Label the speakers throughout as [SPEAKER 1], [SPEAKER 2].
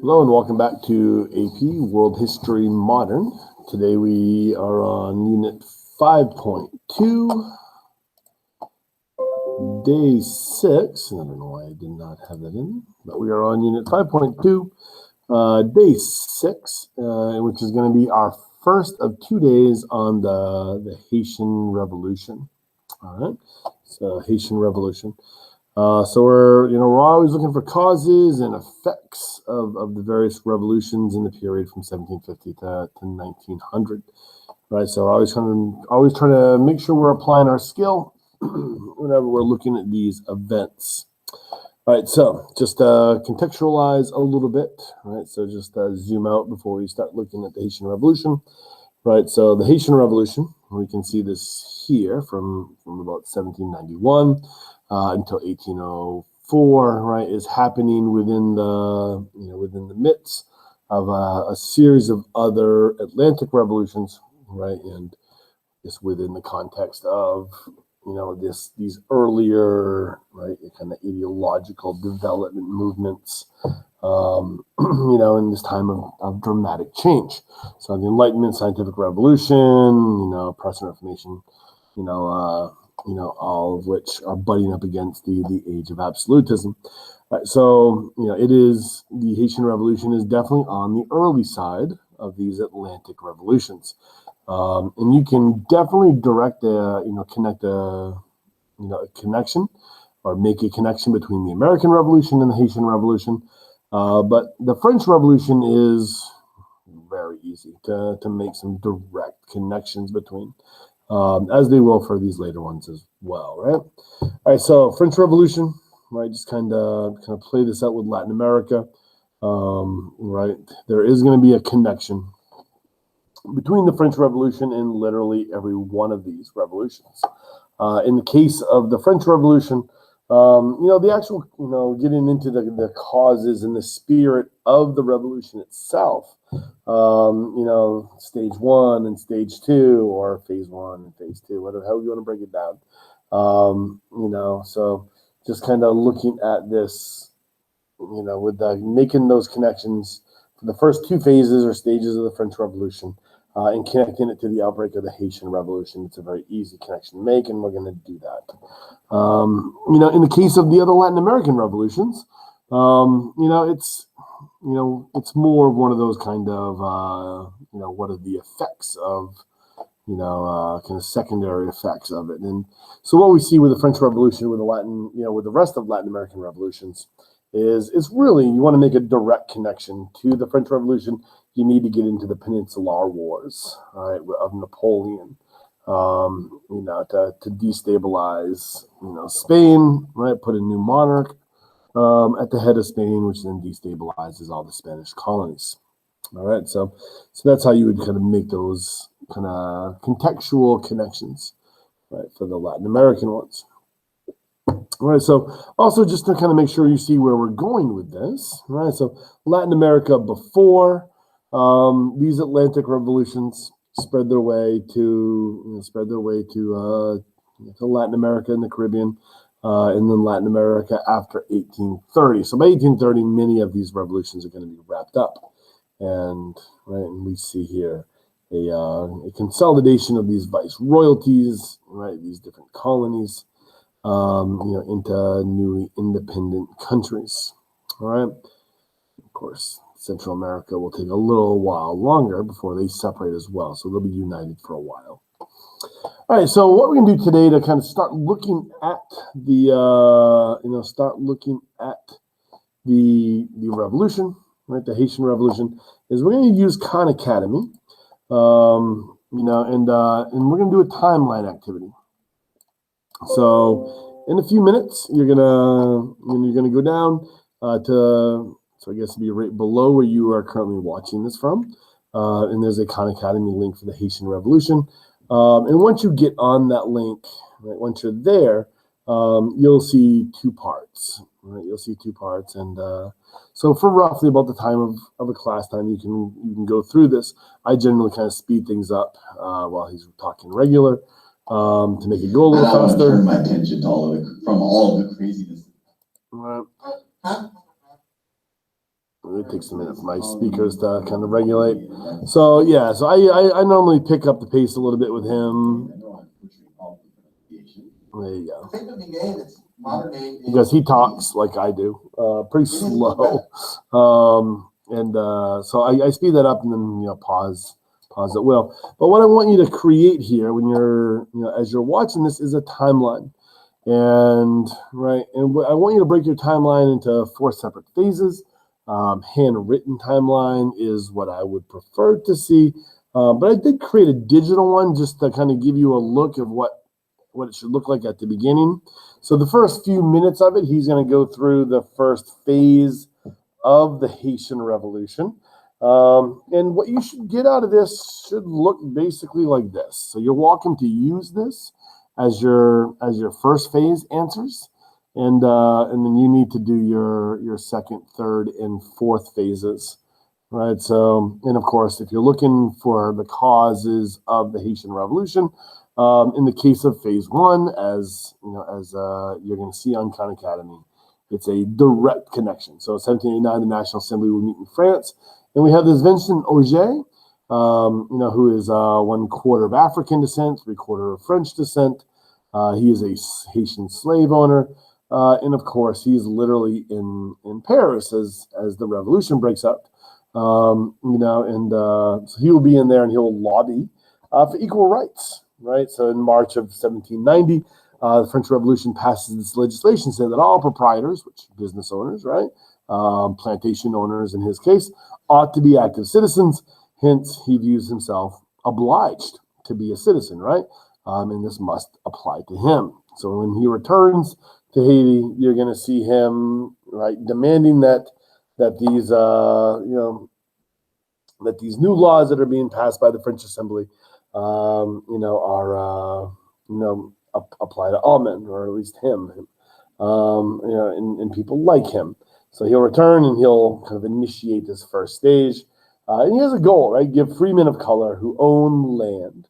[SPEAKER 1] Hello and welcome back to AP World History Modern. Today we are on Unit 5.2, Day 6. I don't know why I did not have that in, but we are on Unit 5.2, Day 6, which is going to be our first of 2 days on the Haitian Revolution. All right, so Haitian Revolution. So we're always looking for causes and effects of the various revolutions in the period from 1750 to 1900, right? So always trying to make sure we're applying our skill whenever we're looking at these events. All right, so just contextualize a little bit, right? So just zoom out before we start looking at the Haitian Revolution, right? So the Haitian Revolution, we can see this here from about 1791. Until 1804, right, is happening within the midst of a series of other Atlantic revolutions, right, and just within the context of these earlier, right, kind of ideological development movements, in this time of dramatic change. So the Enlightenment, Scientific Revolution, Protestant Reformation, all of which are butting up against the age of absolutism. Right, so, the Haitian Revolution is definitely on the early side of these Atlantic revolutions. And you can definitely connect a connection or make a connection between the American Revolution and the Haitian Revolution. But the French Revolution is very easy to make some direct connections between. As they will for these later ones as well, right? All right, so French Revolution, right? Just kind of play this out with Latin America, right? There is going to be a connection between the French Revolution and literally every one of these revolutions. In the case of the French Revolution, the actual, getting into the causes and the spirit of the revolution itself. Stage 1 and stage 2, or phase 1 and phase 2, whatever how you want to break it down. So just kind of looking at this, with making those connections for the first 2 phases or stages of the French Revolution, and connecting it to the outbreak of the Haitian Revolution. It's a very easy connection to make, and we're going to do that. In the case of the other Latin American revolutions, it's more of one of those kind of, what are the effects of, kind of secondary effects of it. And so what we see with the French Revolution, with with the rest of Latin American revolutions, is it's really, you want to make a direct connection to the French Revolution. You need to get into the Peninsular Wars, right, of Napoleon, to destabilize, Spain, right, put a new monarch at the head of Spain, which then destabilizes all the Spanish colonies. All right, so that's how you would kind of make those kind of contextual connections, right, for the Latin American ones. All right, so also just to kind of make sure you see where we're going with this, right? So Latin America before these Atlantic revolutions spread their way to Latin America and the Caribbean. And then Latin America after 1830. So by 1830, many of these revolutions are going to be wrapped up, and we see here a consolidation of these viceroyalties, right? These different colonies, into newly independent countries. All right. Of course, Central America will take a little while longer before they separate as well, so they'll be united for a while. All right, so what we're going to do today to kind of start looking at the revolution, right, the Haitian Revolution, is we're going to use Khan Academy, and we're going to do a timeline activity. So in a few minutes, you're gonna go down to, so I guess it'll be right below where you are currently watching this from, and there's a Khan Academy link for the Haitian Revolution. And once you get on that link, right, once you're there, you'll see 2 parts. Right, you'll see 2 parts, and so for roughly about the time of a class time, you can go through this. I generally kind of speed things up while he's talking regular to make it go a little faster. Turn my attention to all of the craziness. Right. it takes a minute for my speakers to kind of regulate. So yeah, so I normally pick up the pace a little bit with him. There you go. Because he talks like I do, pretty slow. So I speed that up and then pause at will. But what I want you to create here when you're as you're watching this is a timeline. And I want you to break your timeline into 4 separate phases. Handwritten timeline is what I would prefer to see, but I did create a digital one just to kind of give you a look of what it should look like at the beginning. So the first few minutes of it, he's going to go through the first phase of the Haitian Revolution. And what you should get out of this should look basically like this. So you're welcome to use this as your first phase answers, and then you need to do your second, third, and fourth phases, right? So, and of course, if you're looking for the causes of the Haitian Revolution, in the case of phase 1, as you're going to see on Khan Academy, it's a direct connection. So, 1789, the National Assembly will meet in France, and we have this Vincent Oge, who is 1/4 of African descent, 3/4 of French descent. He is a Haitian slave owner, and of course, he's literally in Paris as the revolution breaks up. So he will be in there and he'll lobby for equal rights, right? So in March of 1790, the French Revolution passes this legislation saying that all proprietors, which are business owners, right, plantation owners in his case, ought to be active citizens. Hence, he views himself obliged to be a citizen, right? And this must apply to him. So when he returns to Haiti, you're going to see him, right, demanding that these that these new laws that are being passed by the French Assembly, apply to all men, or at least him, and people like him. So he'll return and he'll kind of initiate this first stage. And he has a goal, right? Give free men of color who own land,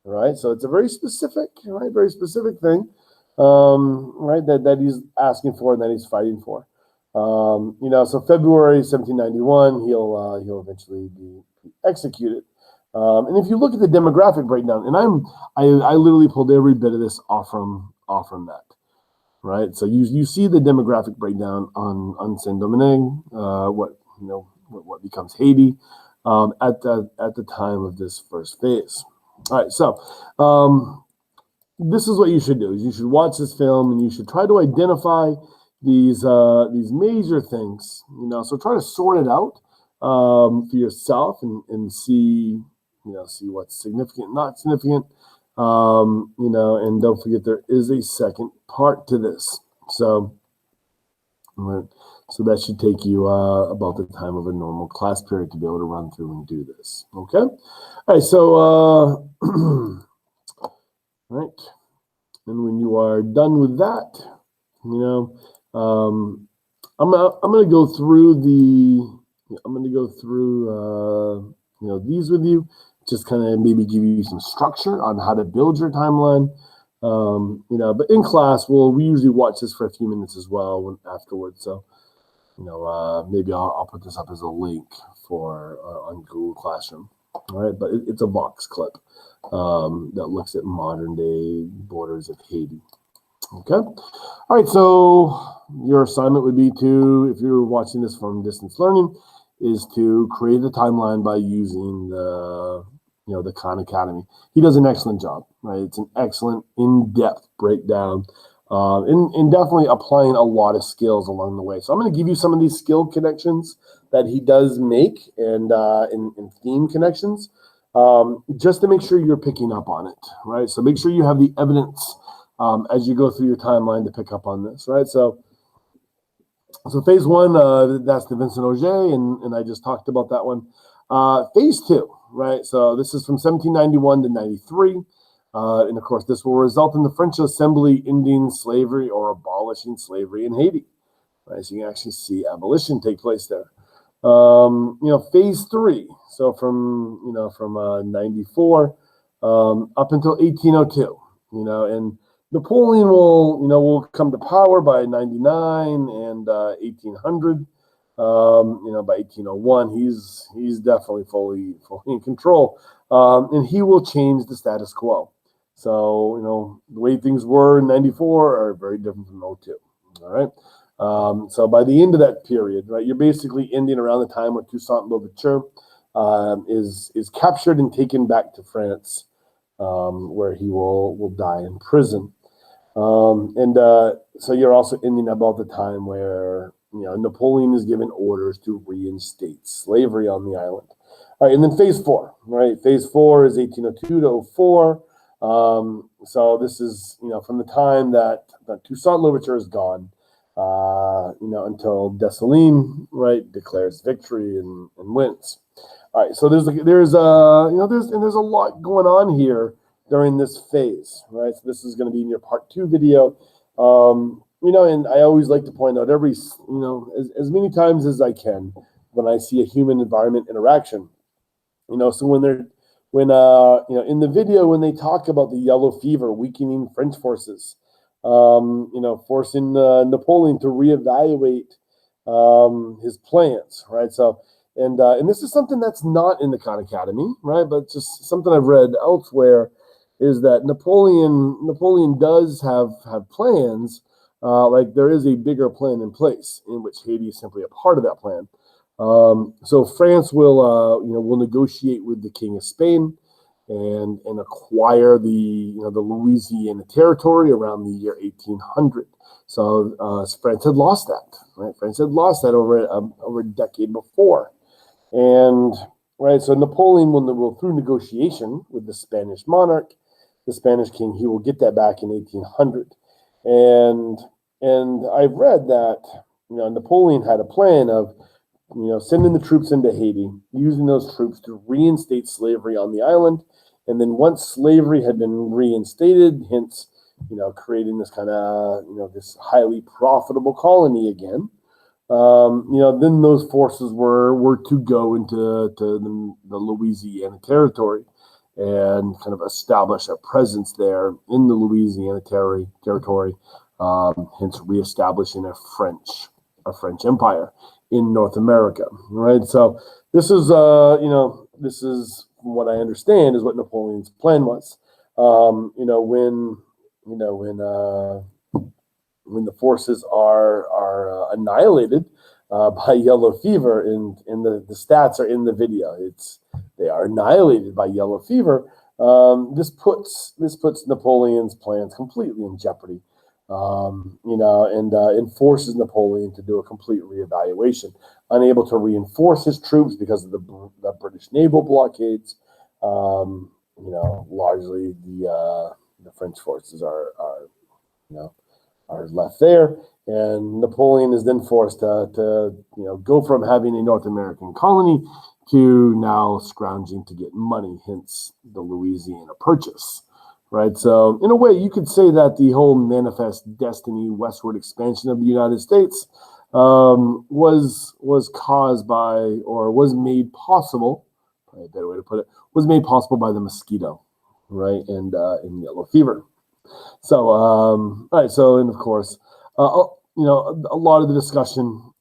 [SPEAKER 1] right? So it's a very specific thing, right? That he's asking for and that he's fighting for. So February 1791, he'll eventually be executed. And if you look at the demographic breakdown, and I literally pulled every bit of this off from that, right? So you see the demographic breakdown on Saint Domingue, what becomes Haiti, at the time of this first phase. All right, so this is what you should do: is you should watch this film and you should try to identify these major things. So try to sort it out for yourself and see what's significant, not significant. And don't forget there is a second part to this. So that should take you about the time of a normal class period to be able to run through and do this. Okay. All right. So, right. And when you are done with that, I'm gonna go through these with you, just kind of maybe give you some structure on how to build your timeline. But in class, we usually watch this for a few minutes as well afterwards. So, maybe I'll put this up as a link for on Google Classroom. All right, but it's a Vox clip that looks at modern day borders of Haiti. Okay. All right. So your assignment would be to, if you're watching this from distance learning, is to create a timeline by using the Khan Academy. He does an excellent job, right? It's an excellent in-depth breakdown, and definitely applying a lot of skills along the way. So I'm going to give you some of these skill connections that he does make, and in theme connections, just to make sure you're picking up on it, right? So make sure you have the evidence as you go through your timeline to pick up on this, right? So phase 1, that's the Vincent Oge, and I just talked about that one. Phase 2, right? So this is from 1791 to 93. And of course, this will result in the French Assembly ending slavery or abolishing slavery in Haiti. Right? So you can actually see abolition take place there. Phase 3. So from 94 up until 1802. And Napoleon will come to power by 99 and 1800. By 1801, he's definitely fully in control, and he will change the status quo. So, the way things were in 94 are very different from 02. All right. So by the end of that period, right, you're basically ending around the time when Toussaint L'Ouverture is captured and taken back to France, where he will die in prison. So you're also ending about the time where Napoleon is given orders to reinstate slavery on the island. All right, and then phase 4, right? Phase 4 is 1802 to 04. So this is from the time that Toussaint L'Ouverture is gone, until Dessalines, right, declares victory and wins. All right, so there's a lot going on here during this phase, right? So this is going to be in your part 2 video. And I always like to point out as many times as I can when I see a human environment interaction. So when in the video, when they talk about the yellow fever weakening French forces, forcing Napoleon to reevaluate his plans, right? So, and this is something that's not in the Khan Academy, right? But just something I've read elsewhere is that Napoleon does have plans, like there is a bigger plan in place in which Haiti is simply a part of that plan. So France will negotiate with the King of Spain and acquire the Louisiana territory around the year 1800. So France had lost that, right? France had lost that over a decade before, and right. So Napoleon will through negotiation with the Spanish monarch, the Spanish king, he will get that back in 1800, and I've read that Napoleon had a plan of sending the troops into Haiti, using those troops to reinstate slavery on the island. And then once slavery had been reinstated, hence, creating this kind of, this highly profitable colony again, then those forces were to go into the Louisiana territory and kind of establish a presence there in the Louisiana territory, hence reestablishing a French empire in North America, right? So this is, this is from what I understand is what Napoleon's plan was. When the forces are annihilated by yellow fever, and the stats are in the video. They are annihilated by yellow fever. This puts Napoleon's plans completely in jeopardy. And forces Napoleon to do a complete reevaluation, unable to reinforce his troops because of the British naval blockades. Largely the French forces are left there, and Napoleon is then forced to go from having a North American colony to now scrounging to get money, hence the Louisiana Purchase. Right, so in a way, you could say that the whole manifest destiny westward expansion of the United States was caused by, or was made possible, probably a better way to put it, was made possible by the mosquito, right, and yellow fever. So, all right, so, and of course, a lot of the discussion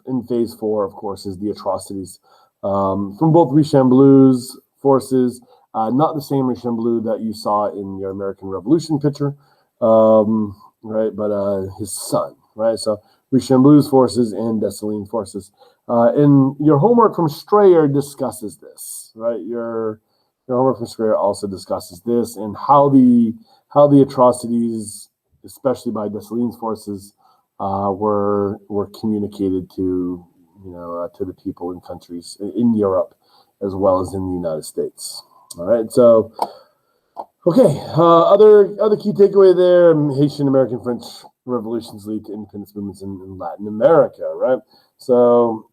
[SPEAKER 1] in phase 4, of course, is the atrocities from both Rochambeau's forces. Not the same Rochambeau that you saw in your American Revolution picture, right? But his son, right? So Rochambeau's forces and Dessalines' forces. And your homework from Strayer discusses this, right? Your homework from Strayer also discusses this and how the atrocities, especially by Dessalines' forces, were communicated to the people in countries in Europe as well as in the United States. All right, so, okay, other key takeaway there, Haitian American French revolutions lead to independence movements in Latin America, right? So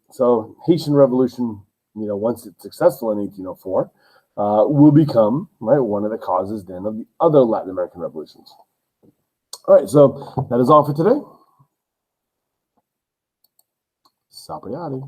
[SPEAKER 1] Haitian Revolution, once it's successful in 1804, will become, right, one of the causes then of the other Latin American revolutions. All right, so that is all for today. Sapriati.